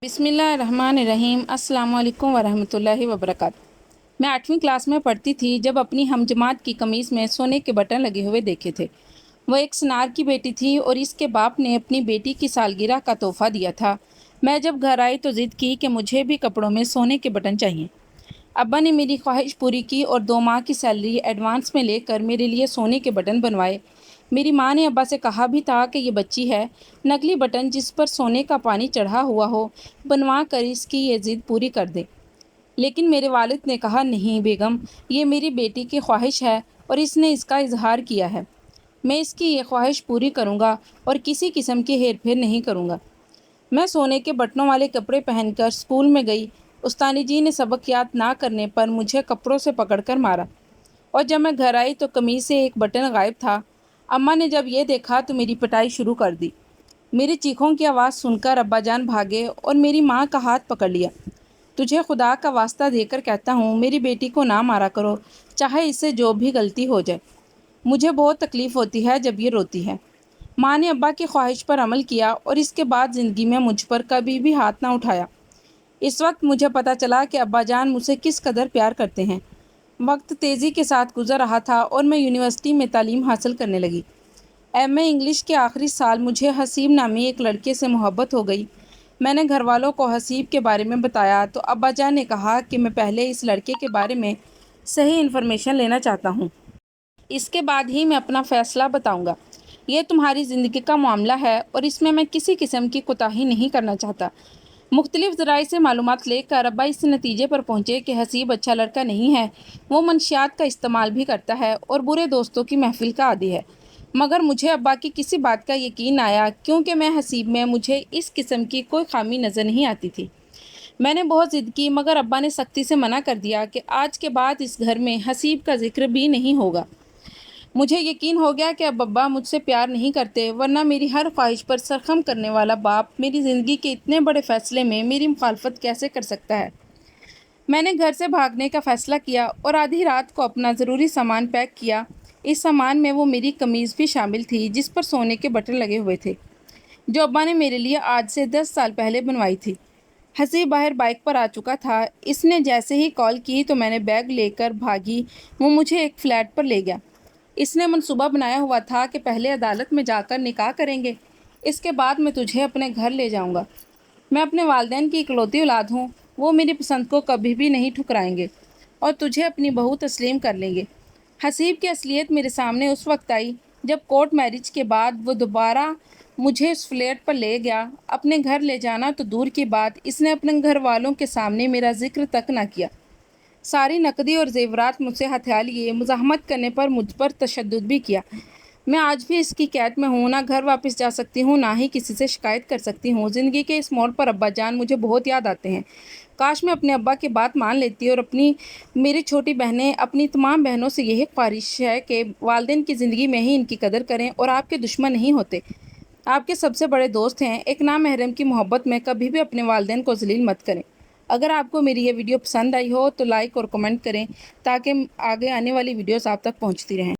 बिस्मिल्लाहिर्रहमानिर्रहीम। अस्सलाम वालेकुम वरहमतुल्लाहि वबरकातुहू। मैं 8वीं क्लास में पढ़ती थी जब अपनी हमजमात की कमीज़ में सोने के बटन लगे हुए देखे थे। वह एक सनार की बेटी थी और इसके बाप ने अपनी बेटी की सालगिरह का तोहफ़ा दिया था। मैं जब घर आई तो ज़िद की कि मुझे भी कपड़ों में सोने के बटन चाहिए। अब्बा ने मेरी ख्वाहिश पूरी की और 2 माह की सैलरी एडवांस में लेकर मेरे लिए सोने के बटन बनवाए। मेरी माँ ने अब्बा से कहा भी था कि ये बच्ची है, नकली बटन जिस पर सोने का पानी चढ़ा हुआ हो बनवा कर इसकी ये ज़िद पूरी कर दे। लेकिन मेरे वालिद ने कहा, नहीं बेगम, ये मेरी बेटी की ख्वाहिश है और इसने इसका इजहार किया है। मैं इसकी ये ख्वाहिश पूरी करूँगा और किसी किस्म की हेर फेर नहीं करूँगा। मैं सोने के बटनों वाले कपड़े पहनकर स्कूल में गई। उस्तानी जी ने सबक याद ना करने पर मुझे कपड़ों से पकड़कर मारा और जब मैं घर आई तो कमीज से एक बटन गायब था। अम्मा ने जब ये देखा तो मेरी पिटाई शुरू कर दी। मेरी चीखों की आवाज़ सुनकर अब्बा जान भागे और मेरी माँ का हाथ पकड़ लिया। तुझे खुदा का वास्ता देकर कहता हूँ, मेरी बेटी को ना मारा करो, चाहे इससे जो भी गलती हो जाए। मुझे बहुत तकलीफ़ होती है जब ये रोती है। माँ ने अब्बा की ख्वाहिश पर अमल किया और इसके बाद ज़िंदगी में मुझ पर कभी भी हाथ ना उठाया। इस वक्त मुझे पता चला कि अब्बा जान मुझसे किस कदर प्यार करते हैं। वक्त तेज़ी के साथ गुजर रहा था और मैं यूनिवर्सिटी में तालीम हासिल करने लगी। एमए इंग्लिश के आखिरी साल मुझे हसीब नामी एक लड़के से मोहब्बत हो गई। मैंने घर वालों को हसीब के बारे में बताया तो अब्बा जान ने कहा कि मैं पहले इस लड़के के बारे में सही इन्फॉर्मेशन लेना चाहता हूँ, इसके बाद ही मैं अपना फ़ैसला बताऊँगा। ये तुम्हारी ज़िंदगी का मामला है और इसमें मैं किसी किस्म की कोताही नहीं करना चाहता। मुख्तलिफ़ ज़राए से मालूमात लेकर अब्बा इस नतीजे पर पहुँचे कि हसीब अच्छा लड़का नहीं है। वो मंशियात का इस्तेमाल भी करता है और बुरे दोस्तों की महफिल का आदी है। मगर मुझे अब्बा की किसी बात का यकीन आया क्योंकि मैं हसीब में मुझे इस किस्म की कोई खामी नज़र नहीं आती थी। मैंने बहुत ज़िद की मगर अब्बा ने सख्ती से मना कर दिया कि आज के बाद इस घर में हसीब का जिक्र भी नहीं होगा। मुझे यकीन हो गया कि अब अब्बा मुझसे प्यार नहीं करते, वरना मेरी हर ख्वाहिश पर सरखम करने वाला बाप मेरी ज़िंदगी के इतने बड़े फ़ैसले में मेरी मुखालफत कैसे कर सकता है। मैंने घर से भागने का फ़ैसला किया और आधी रात को अपना ज़रूरी सामान पैक किया। इस सामान में वो मेरी कमीज़ भी शामिल थी जिस पर सोने के बटन लगे हुए थे, जो अब्बा ने मेरे लिए आज से 10 साल पहले बनवाई थी। हसीब बाहर बाइक पर आ चुका था। इसने जैसे ही कॉल की तो मैंने बैग लेकर भागी। वो मुझे एक फ़्लैट पर ले गया। इसने मनसूबा बनाया हुआ था कि पहले अदालत में जाकर निकाह करेंगे, इसके बाद मैं तुझे अपने घर ले जाऊंगा। मैं अपने वालिदैन की इकलौती औलाद हूँ, वो मेरी पसंद को कभी भी नहीं ठुकराएंगे और तुझे अपनी बहू तस्लीम कर लेंगे। हसीब की असलियत मेरे सामने उस वक्त आई जब कोर्ट मैरिज के बाद वो दोबारा मुझे उस फ्लैट पर ले गया। अपने घर ले जाना तो दूर की बात, इसने अपने घर वालों के सामने मेरा जिक्र तक ना किया। सारी नकदी और जेवरात मुझसे हथिया लिए। मुज़ाहमत करने पर मुझ पर तशद्दुद भी किया। मैं आज भी इसकी कैद में हूँ, ना घर वापस जा सकती हूँ, ना ही किसी से शिकायत कर सकती हूँ। ज़िंदगी के इस मोड़ पर अब्बा जान मुझे बहुत याद आते हैं। काश मैं अपने अब्बा की बात मान लेती और मेरी छोटी बहनें, अपनी तमाम बहनों से यही ख्वाहिश है कि वालिदैन की ज़िंदगी में ही इनकी कदर करें और आपके दुश्मन नहीं होते, आपके सबसे बड़े दोस्त हैं। एक नामहरम की मोहब्बत में कभी भी अपने वालिदैन को ज़लील मत करें। अगर आपको मेरी ये वीडियो पसंद आई हो तो लाइक और कमेंट करें ताकि आगे आने वाली वीडियोस आप तक पहुंचती रहें।